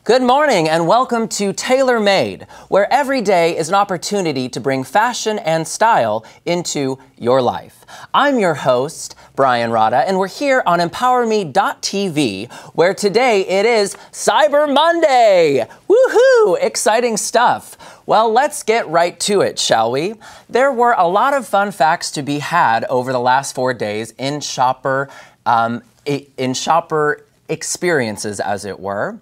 Good morning and welcome to Tailor Made, where every day is an opportunity to bring fashion and style into your life. I'm your host, Brian Rada, and we're here on emPOWERme.tv, where today it is Cyber Monday. Woohoo! Exciting stuff. Well, let's get right to it, shall we? There were a lot of fun facts to be had over the last 4 days in shopper experiences, as it were.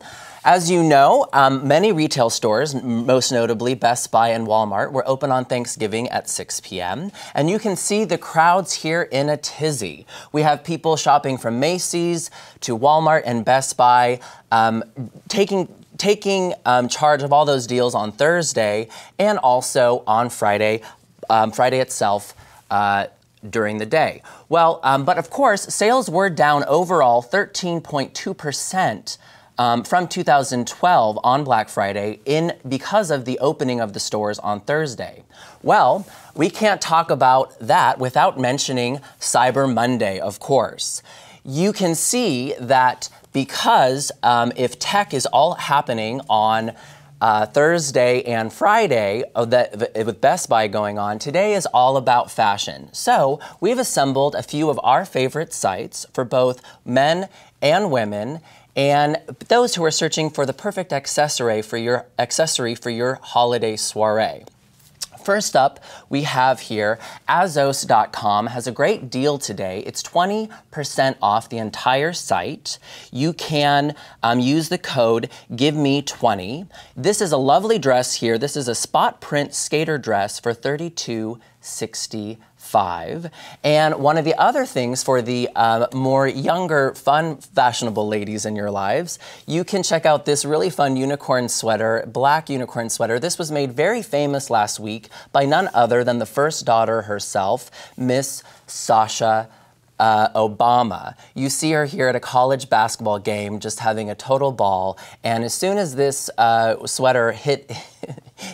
As you know, many retail stores, most notably Best Buy and Walmart, were open on Thanksgiving at 6 p.m. And you can see the crowds here in a tizzy. We have people shopping from Macy's to Walmart and Best Buy, taking charge of all those deals on Thursday and also on Friday itself, during the day. Well, but of course, sales were down overall 13.2%. From 2012 on Black Friday because of the opening of the stores on Thursday. Well, we can't talk about that without mentioning Cyber Monday, of course. You can see that because if tech is all happening on Thursday and Friday, with Best Buy going on, today is all about fashion. So we've assembled a few of our favorite sites for both men and women, and those who are searching for the perfect accessory for your holiday soiree. First up, we have here asos.com has a great deal today. It's 20% off the entire site. You can use the code GIVEME20. This is a lovely dress here. This is a spot print skater dress for $32.65. And one of the other things for the more younger, fun, fashionable ladies in your lives, you can check out this really fun unicorn sweater, black unicorn sweater. This was made very famous last week by none other than the first daughter herself, Miss Sasha Obama. You see her here at a college basketball game just having a total ball, and as soon as this sweater hit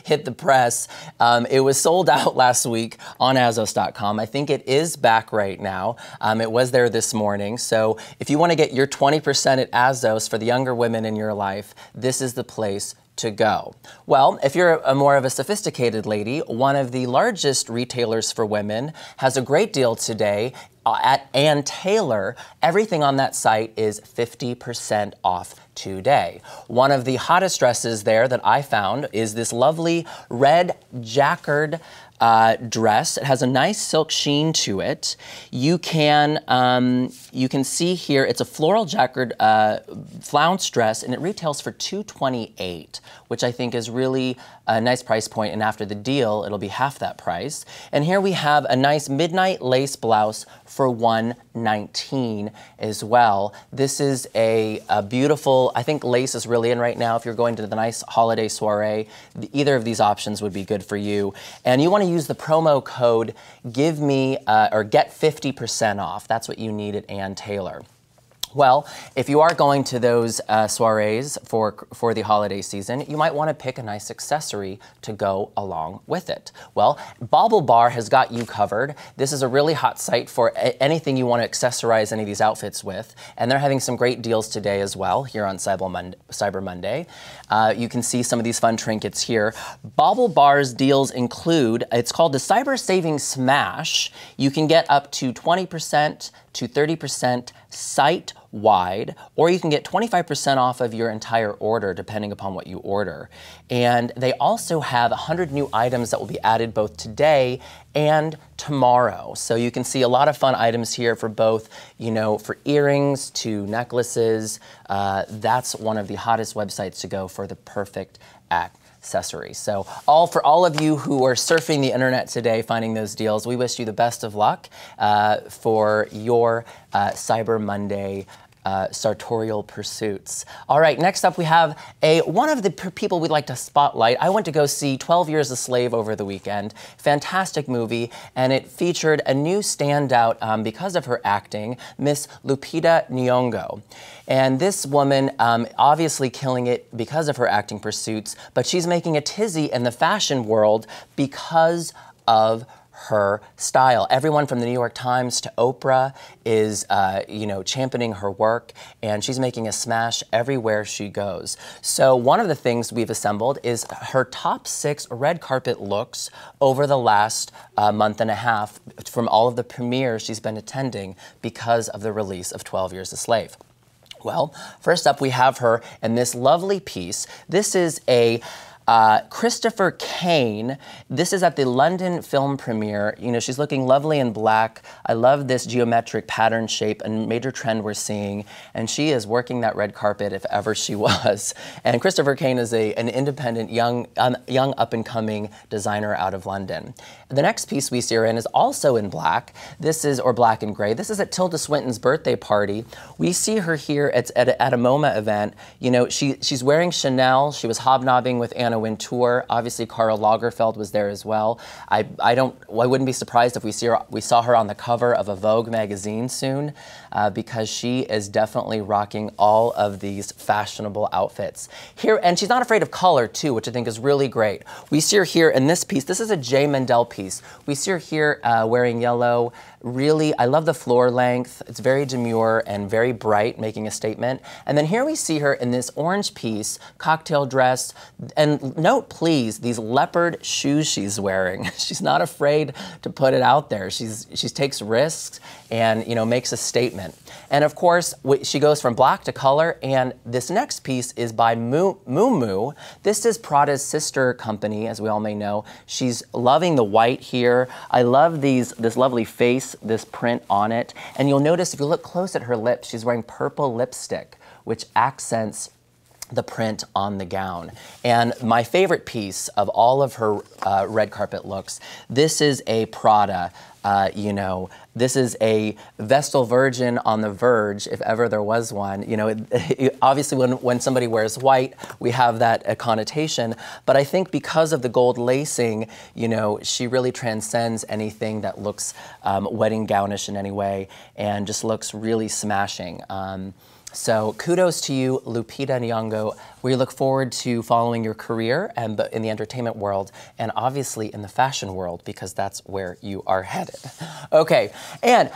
the press, it was sold out last week on asos.com. I think it is back right now. It was there this morning, so if you want to get your 20% at Asos for the younger women in your life, this is the place to go. Well, if you're a more of a sophisticated lady, one of the largest retailers for women has a great deal today at Ann Taylor. Everything on that site is 50% off today. One of the hottest dresses there that I found is this lovely red Jacquared dress. It has a nice silk sheen to it. You can see here it's a floral Jacquared flounce dress, and it retails for $228, which I think is really a nice price point, and after the deal it'll be half that price. And here we have a nice midnight lace blouse for $119 as well. This is a beautiful, I think lace is really in right now. If you're going to the nice holiday soiree, either of these options would be good for you. And you want to use the promo code GIVEME or get 50% off. That's what you need at Ann Taylor. Well, if you are going to those soirees for the holiday season, you might want to pick a nice accessory to go along with it. Well, BaubleBar has got you covered. This is a really hot site for anything you want to accessorize any of these outfits with, and they're having some great deals today as well here on Cyber Monday. You can see some of these fun trinkets here. BaubleBar's deals include, it's called the Cyber Savings Smash. You can get up to 20% to 30% site-wide, or you can get 25% off of your entire order depending upon what you order. And they also have 100 new items that will be added both today and tomorrow. So you can see a lot of fun items here for both, for earrings to necklaces. That's one of the hottest websites to go for the perfect accessories. So for all of you who are surfing the internet today finding those deals, we wish you the best of luck for your Cyber Monday sartorial pursuits. All right, next up we have one of the people we'd like to spotlight. I went to go see 12 Years a Slave over the weekend. Fantastic movie, and it featured a new standout because of her acting, Miss Lupita Nyong'o. And this woman obviously killing it because of her acting pursuits, but she's making a tizzy in the fashion world because of her style. Everyone from the New York Times to Oprah is, you know, championing her work, and she's making a smash everywhere she goes. So one of the things we've assembled is her top 6 red carpet looks over the last month and a half from all of the premieres she's been attending because of the release of 12 Years a Slave. Well, first up we have her in this lovely piece. This is a Christopher Kane. This is at the London film premiere. You know, she's looking lovely in black. I love this geometric pattern shape, a major trend we're seeing. And she is working that red carpet if ever she was. And Christopher Kane is an independent, young up-and-coming designer out of London. The next piece we see her in is also in black. This is, or black and gray. This is at Tilda Swinton's birthday party. We see her here at a MoMA event. You know, she's wearing Chanel. She was hobnobbing with Anna Wintour. Obviously, Karl Lagerfeld was there as well. I wouldn't be surprised if we saw her on the cover of a Vogue magazine soon, because she is definitely rocking all of these fashionable outfits here, and she's not afraid of color too, which I think is really great. We see her here in this piece. This is a J. Mendel piece. We see her here wearing yellow. Really, I love the floor length. It's very demure and very bright, making a statement. And then here we see her in this orange piece, cocktail dress. And note, please, these leopard shoes she's wearing. She's not afraid to put it out there. She takes risks and, you know, makes a statement. And of course, she goes from black to color. And this next piece is by Mumu. This is Prada's sister company, as we all may know. She's loving the white here. I love this lovely face, this print on it. And you'll notice if you look close at her lips, she's wearing purple lipstick, which accents the print on the gown. And my favorite piece of all of her red carpet looks, this is a Prada, you know, this is a Vestal Virgin on the verge, if ever there was one. You know, obviously when somebody wears white, we have that connotation, but I think because of the gold lacing, you know, she really transcends anything that looks wedding gownish in any way, and just looks really smashing. So kudos to you, Lupita Nyong'o. We look forward to following your career and in the entertainment world, and obviously in the fashion world, because that's where you are headed. Okay, and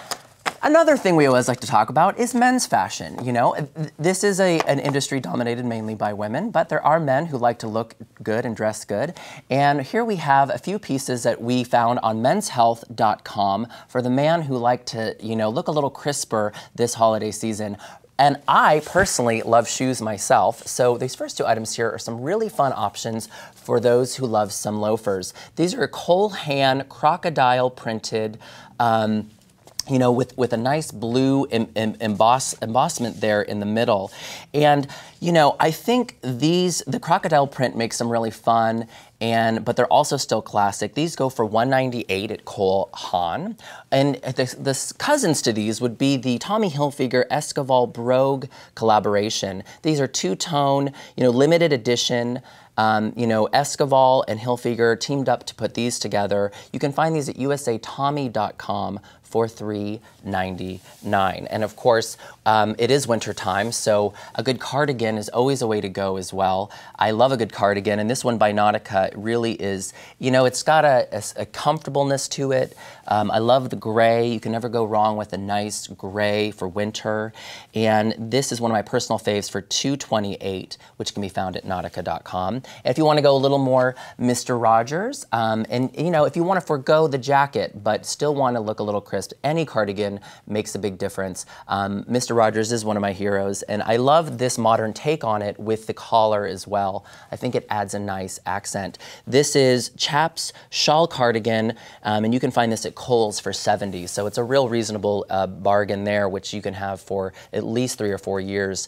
another thing we always like to talk about is men's fashion. You know, this is an industry dominated mainly by women, but there are men who like to look good and dress good. And here we have a few pieces that we found on menshealth.com for the man who liked to, you know, look a little crisper this holiday season. And I personally love shoes myself, so these first 2 items here are some really fun options for those who love some loafers. These are Cole Haan crocodile printed, you know, with a nice blue embossment there in the middle. And, you know, I think the crocodile print makes them really fun, but they're also still classic. These go for $198 at Cole Haan. And the cousins to these would be the Tommy Hilfiger Esquivel Brogue collaboration. These are 2-tone, you know, limited edition. You know, Esquivel and Hilfiger teamed up to put these together. You can find these at usatommy.com for $3.99. And of course, it is winter time, so a good cardigan is always a way to go as well. I love a good cardigan, and this one by Nautica really is, you know, it's got a comfortableness to it. I love the gray. You can never go wrong with a nice gray for winter. And this is one of my personal faves for $228, which can be found at nautica.com. And if you want to go a little more Mr. Rogers, and you know, if you want to forego the jacket but still want to look a little crisp, any cardigan makes a big difference. Mr. Rogers is one of my heroes, and I love this modern take on it with the collar as well. I think it adds a nice accent. This is Chaps Shawl Cardigan, and you can find this at Kohl's for $70, so it's a real reasonable bargain there, which you can have for at least 3 or 4 years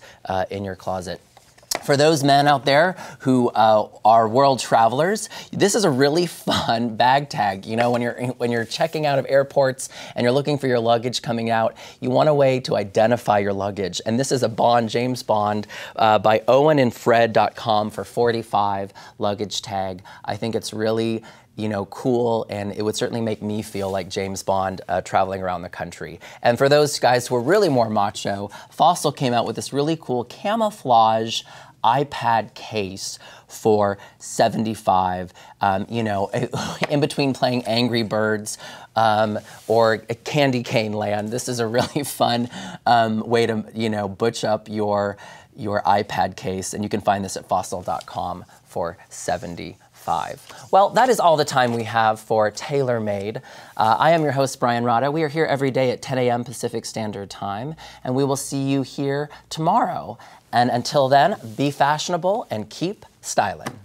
in your closet. For those men out there who are world travelers, this is a really fun bag tag. You know, when you're checking out of airports and you're looking for your luggage coming out, you want a way to identify your luggage. And this is a Bond, James Bond, by owenandfred.com for $45 luggage tag. I think it's really, you know, cool, and it would certainly make me feel like James Bond traveling around the country. And for those guys who are really more macho, Fossil came out with this really cool camouflage iPad case for $75. You know, in between playing Angry Birds or Candy Cane Land, this is a really fun way to, you know, butch up your iPad case, and you can find this at fossil.com for $75. Well, that is all the time we have for TaylorMade. I am your host, Brian Rada. We are here every day at 10 a.m. Pacific Standard Time, and we will see you here tomorrow. And until then, be fashionable and keep styling.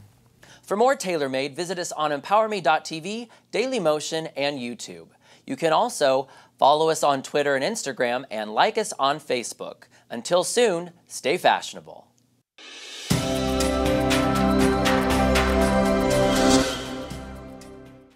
For more TaylorMade, visit us on emPOWERme.tv, Dailymotion, and YouTube. You can also follow us on Twitter and Instagram, and like us on Facebook. Until soon, stay fashionable.